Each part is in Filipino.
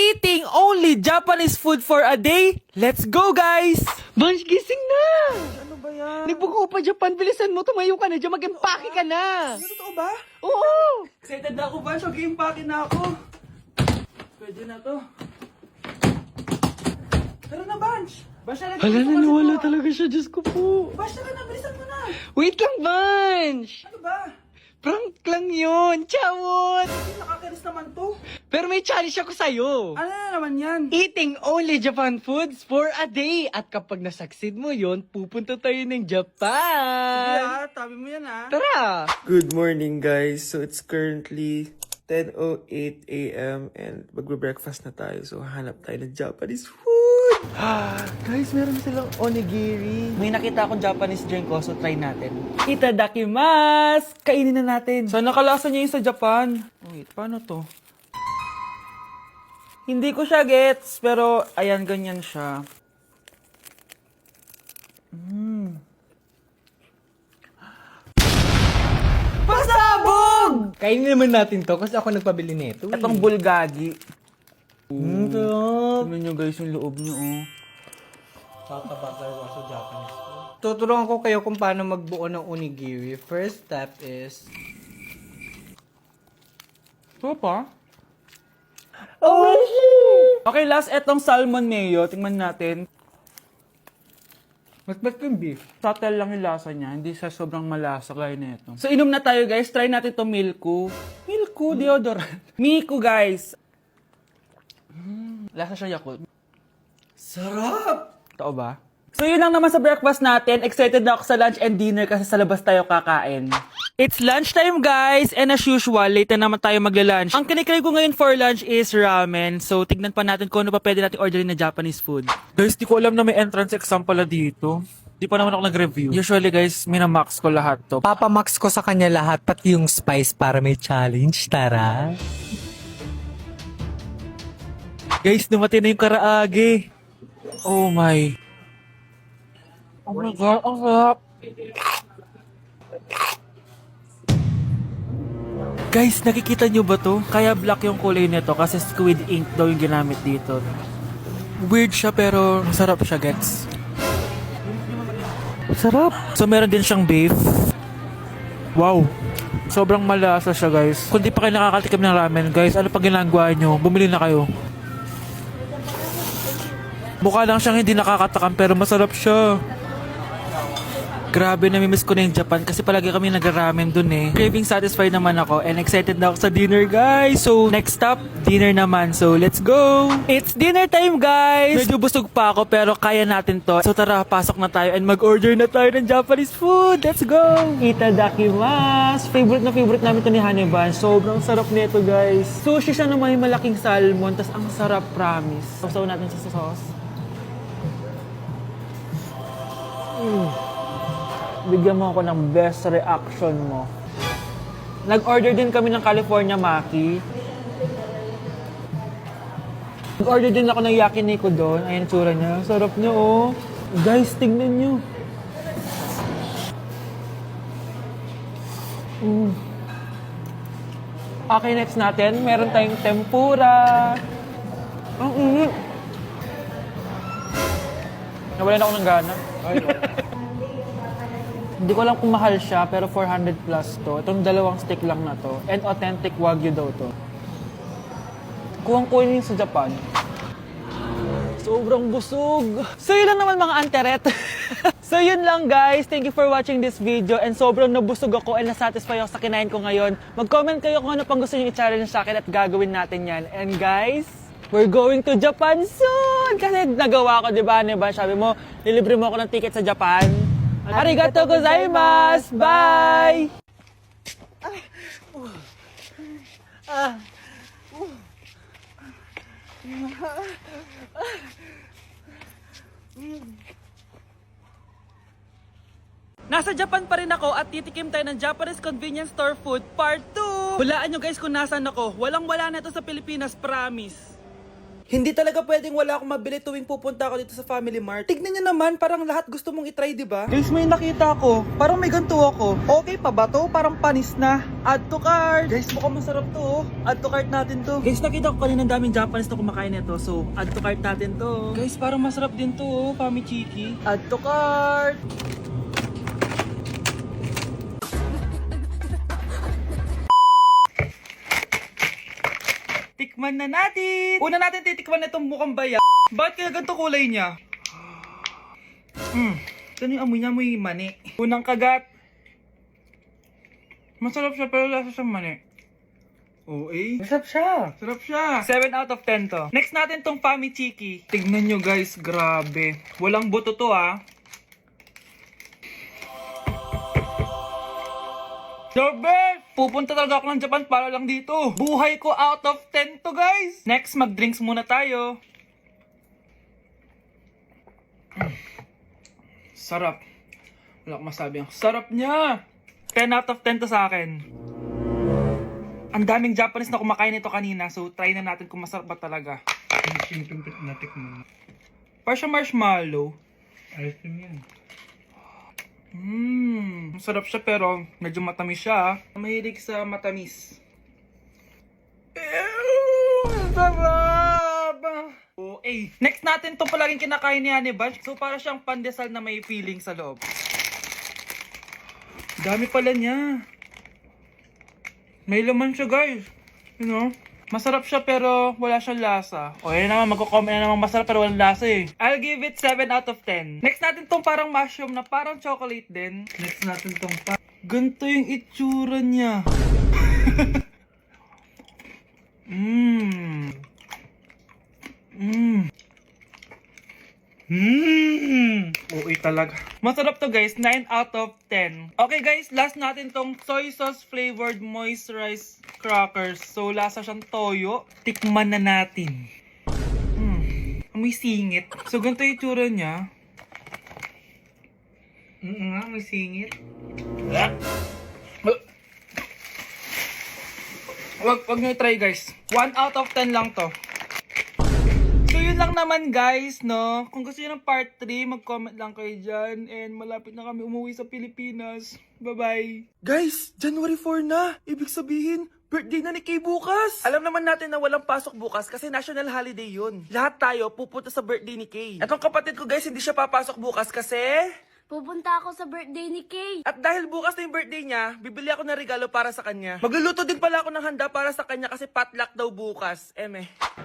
Eating only Japanese food for a day? Let's go, guys! Vansh, gising na! Ano ba yan? Nagbuko pa Japan, bilisan mo, tumayo ka na dyan, mag-empake ka na! Totoo ba? Oo! Excited na ako, Vansh. Mag-iimpakin na ako. Pwede na to. Tara na, Vansh. Vansh, Hala, naniwala talaga siya, Diyos ko po. Vansh, tara na. Bilisan mo na. Wait lang, Vansh! Ano ba? Prank lang yun, chawot! Nakakainis naman to. Pero may challenge ako sa'yo. Ano na naman yan? Eating only Japan foods for a day. At kapag nasucceed mo yon, pupunta tayo ng Japan. Yeah, tabi mo yan, ha? Tara! Good morning, guys. So it's currently 10:08 a.m. and magbe-breakfast na tayo. So hanap tayo ng Japanese food. Guys, meron silang onigiri. May nakita akong Japanese drink ko, so try natin. Itadakimasu! Kainin na natin. Sana kalasa niya yung sa Japan. Wait, paano to? Hindi ko siya gets, pero ayan, ganyan siya. Pasabog! Kainin naman natin to kasi ako nagpabili nito. Itong bulgagi. Sarap. Tignan nyo guys yung loob nyo, oh. Tuturuan ko kayo kung paano magbuo ng onigiri. First step is... Ito pa? Oh, Okay, last etong salmon mayo. Tingnan natin. mas yung beef. Subtle lang yung lasa niya. Hindi siya sobrang malasa gaya nito. So, inom na tayo, guys. Try natin to Milku. Milku, deodorant. Miku, guys. Lasa siya Yakult. Sarap! Totoo ba? So, yun lang naman sa breakfast natin. Excited na ako sa lunch and dinner kasi sa labas tayo kakain. It's lunchtime, guys. And as usual, late na naman tayo magla-lunch. Ang kinikrave ko ngayon for lunch is ramen. So, tignan pa natin kung ano pa pwede natin orderin na Japanese food. Guys, di ko alam na may entrance exam pala dito. Di pa naman ako nag-review. Usually, guys, minamax ko lahat to. Papamax ko sa kanya lahat, pati yung spice para may challenge, tara. Guys, dumating na yung karaage. Oh my. Oh my God, ang sarap. Guys, nakikita nyo ba to? Kaya black yung kulay nito kasi squid ink daw yung ginamit dito. Weird siya pero masarap siya, gets. Sarap. So meron din siyang beef. Wow. Sobrang malasa siya, guys. Kung di pa kayo nakakatikim ng ramen, guys, ano pa ginagawa nyo? Bumili na kayo. Mukha lang siyang hindi nakakatakam pero masarap siya. Grabe, namimiss ko na yung Japan kasi palagi kami nag-ramen dun eh. Craving satisfied naman ako and excited na ako sa dinner, guys. So, next stop, dinner naman. So, let's go! It's dinner time, guys! Medyo busog pa ako pero kaya natin to. So, tara, pasok na tayo and mag-order na tayo ng Japanese food. Let's go! Itadakimasu! Favorite namin to ni Haneban. Sobrang sarap nito, guys. Sushi siya na may malaking salmon. Tas ang sarap, promise. Sausaw natin sa sauce. Bigyan mo ako ng best reaction mo. Nag-order din kami ng California Maki. Nag-order din ako ng yakiniku doon. Ayan tsura niya. Sarap niya, oh. Guys, tignan niyo. Okay, next natin. Meron tayong tempura. Ang init. Nawalan ako ng gana. Hindi ko alam kung mahal siya, pero 400 plus to. Itong dalawang stick lang na to. And authentic Wagyu daw to. Kuwang-kuwin yun sa Japan. Sobrang busog. So yun lang naman mga anteret. So yun lang, guys. Thank you for watching this video. And sobrang nabusog ako and nasatisfy ako sa kinain ko ngayon. Mag-comment kayo kung ano pang gusto nyo i-challenge sa akin at gagawin natin yan. And guys, we're going to Japan soon! Kasi nagawa ko, di ba? Sabi mo, nilibre mo ako ng ticket sa Japan. Arigatou gozaimasu! Bye! Nasa Japan pa rin ako at titikim tayo ng Japanese convenience store food part 2! Hulaan nyo guys kung nasan ako. Walang-wala na ito sa Pilipinas, promise. Hindi talaga pwedeng wala akong mabili tuwing pupunta ako dito sa Family Mart. Tignan nyo naman, parang lahat gusto mong itry, di ba? Guys, may nakita ko. Parang may ganito ako. Okay pa ba to? Parang panis na. Add to cart. Guys, mukhang masarap to. Oh. Add to cart natin to. Guys, nakita ko kanina daming Japanese na kumakain nito. So, add to cart natin to. Guys, parang masarap din to. Oh. Pamichiki. Add to cart. Tikman na natin! Una natin titikman na itong mukhang baya. Bakit kaya ganito kulay niya? Ito yung amoy niya, amoy mani. Unang kagat. Masarap siya pero lasa sa mani. Oo eh. Masarap siya. Sarap siya. 7 out of 10 to. Next natin tong Pamichiki. Tignan nyo guys, grabe. Walang buto to ah. The best! Pupunta talaga ako ng Japan para lang dito. Buhay ko out of 10 to guys. Next, mag-drinks muna tayo. Sarap. Wala akong masabi. Ang sarap niya. 10 out of 10 to sa akin. Ang daming Japanese na kumakain nito kanina. So, try na natin kung masarap ba talaga. Simpleng natik mo. Para siya marshmallow. Ayos din yan. Masarap siya pero medyo matamis siya. Mahilig sa matamis. Sarap! Oh, eh. Next natin to palaging kinakain ni Honey Bunch. So para siyang pandesal na may feeling sa loob. Dami pala niya. May laman siya guys. You know? Masarap siya pero wala siyang lasa. O yun naman, magko-comment na naman masarap pero walang lasa eh. I'll give it 7 out of 10. Next natin tong parang mushroom na parang chocolate din. Next natin tong Ganito yung itsura niya. Uy talaga. Masarap to guys, 9 out of 10. Okay guys, last natin tong soy sauce flavored moisturized crackers. So lasa siyang toyo. Tikman na natin. Amoy singit. So ganito yung itsura niya. nga, may singit. Wag nyo try guys. 1 out of 10 lang to. So yun lang naman guys, no? Kung gusto nyo ng part 3, mag-comment lang kayo dyan. And malapit na kami umuwi sa Pilipinas. Bye-bye! Guys, January 4 na! Ibig sabihin, birthday na ni Kay bukas! Alam naman natin na walang pasok bukas kasi national holiday yun. Lahat tayo pupunta sa birthday ni Kay. Etong kapatid ko guys, hindi siya papasok bukas kasi... Pupunta ako sa birthday ni Kay. At dahil bukas na yung birthday niya, bibili ako ng regalo para sa kanya. Magluluto din pala ako ng handa para sa kanya kasi potluck daw bukas.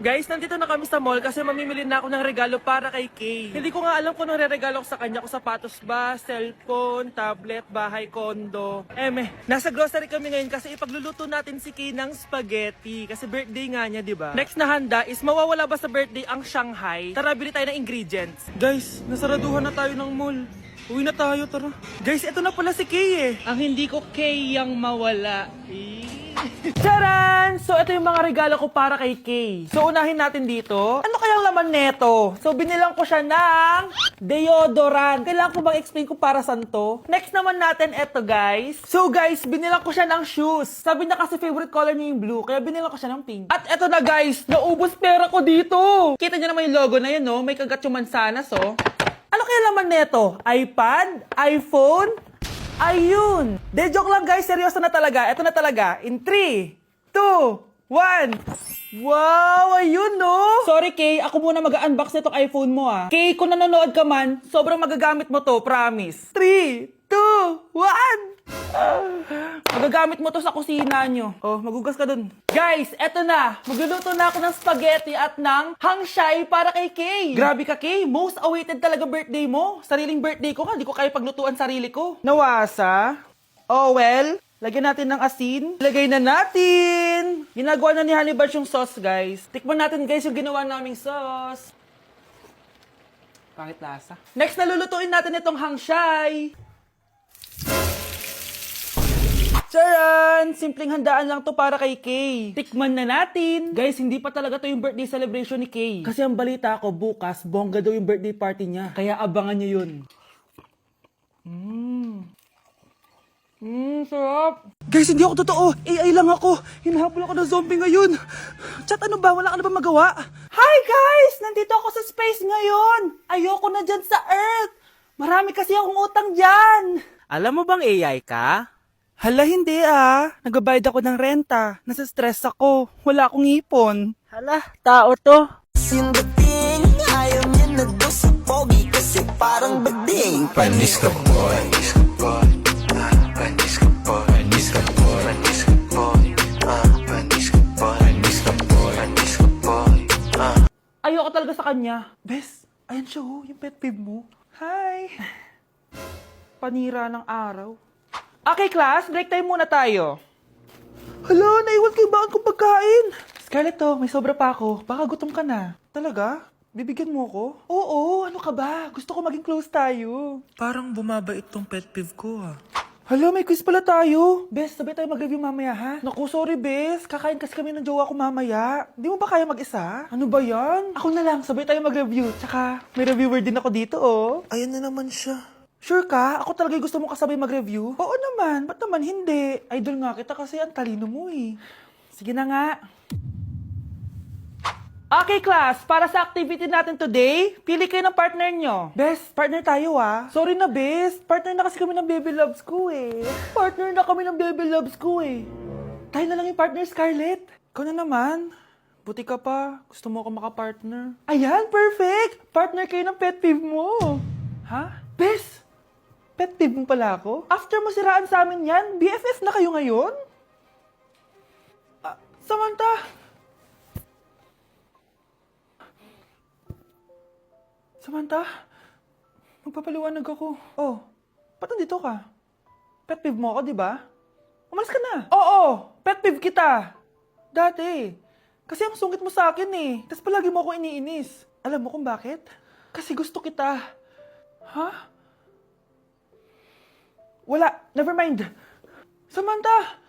Guys, nandito na kami sa mall kasi mamimili na ako ng regalo para kay Kay. Hindi ko nga alam kung anong regalo ko sa kanya. Kung sapatos ba, cellphone, tablet, bahay, kondo. Nasa grocery kami ngayon kasi ipagluluto natin si Kay ng spaghetti. Kasi birthday nga niya, di ba? Next na handa is mawawala ba sa birthday ang Shanghai? Tara, bili tayo ng ingredients. Guys, nasaraduhan na tayo ng mall. Uwi na tayo, tara. Guys, ito na pala si Kay eh. Ang hindi ko kayang mawala. Charan! So, ito yung mga regalo ko para kay Kay. So, unahin natin dito. Ano kayang laman neto? So, binilang ko siya ng deodorant. Kailangan ko bang explain kung para saan to? Next naman natin, eto guys. So, guys, binilang ko siya ng shoes. Sabi na kasi favorite color niya yung blue, kaya binilang ko siya ng pink. At eto na guys, naubos pera ko dito. Kita niyo naman yung logo na yun, no? May kagat yung mansanas, oh. Ano kaya laman neto? iPad? iPhone? Ayun! De, joke lang guys, seryoso na talaga. Ito na talaga. In 3, 2, 1. Wow, ayun no! Sorry Kay, ako muna mag-unbox nitong iPhone mo ah. Kay, kung nanonood ka man, sobrang magagamit mo to, promise. 3, 2, 1. Magagamit mo to sa kusina nyo. Oh, magugas ka dun. Guys, eto na. Magluluto na ako ng spaghetti at ng hangshai para kay Kay. Grabe ka, Kay. Most awaited talaga birthday mo. Sariling birthday ko ka. Di ko kaya paglutuan sarili ko. Nawasa? Oh well, lagyan natin ng asin. Lagay na natin. Ginagawa na ni Honey Bunch yung sauce, guys. Tikman natin, guys, yung ginawa naming sauce. Pangit lasa. Next, nalulutuin natin itong hangshai. Charan! Simpleng handaan lang to para kay Kay. Tikman na natin. Guys, hindi pa talaga to yung birthday celebration ni Kay. Kasi ang balita ko, bukas, bongga daw yung birthday party niya. Kaya abangan nyo yun. Sarap. Guys, hindi ako totoo. AI lang ako. Hinahabol ako ng zombie ngayon. Chat, ano ba? Wala ka na ba magawa? Ha? Hi guys! Nandito ako sa space ngayon! Ayoko na dyan sa Earth! Marami kasi akong utang dyan! Alam mo bang AI ka? Hala, hindi Nagbabayad ako ng renta. Nasa stress ako. Wala akong ipon. Hala, tao to. Yung dating, ayaw niya na doon sa pogi kasi parang bading. Panis ka boy, panis ka boy, panis ka boy, panis ka boy, panis ka boy, panis ka boy, panis ka boy, panis ka boy. Ayoko talaga sa kanya. Bes, ayan siya yung pet peeve mo. Hi! Panira ng araw. Okay, class, break time muna tayo. Hala, naiwan kay bakit kong pagkain. Scarlett may sobra pa ako. Baka gutom ka na. Talaga? Bibigyan mo ako? Oo, ano ka ba? Gusto ko maging close tayo. Parang bumabait tong pet peeve ko Hala, may quiz pala tayo. Bes, sabay tayo mag-review mamaya, ha? Naku, sorry, Bes. Kakain kasi kami ng jowa ko mamaya. Di mo ba kaya mag-isa? Ano ba yan? Ako na lang, sabay tayo mag-review. Tsaka, may reviewer din ako dito, Ayan na naman siya. Sure ka? Ako talaga gusto mo kasabay mag-review? Oo naman. Ba't naman hindi? Idol nga kita kasi ang talino mo Sige na nga. Okay, class. Para sa activity natin today, pili kayo ng partner nyo. Best, partner tayo Sorry na, best. Partner na kasi kami ng baby loves ko Partner na kami ng baby loves ko Tayo na lang yung partner, Scarlett. Ikaw na naman. Buti ka pa. Gusto mo ako makapartner. Ayan, perfect. Partner kayo ng pet peeve mo. Ha? Best, pet peeve mo pala ako? After mo siraan sa amin yan, BFF na kayo ngayon? Samantha! Samantha, magpapaliwanag ako. Oh, ba't nandito ka? Pet peeve mo ako, di ba? Umalis ka na. Oo, pet peeve kita. Dati. Kasi ang sungit mo sa akin Tapos palagi mo ako iniinis. Alam mo kung bakit? Kasi gusto kita. Ha? Wala, never mind. Samantha,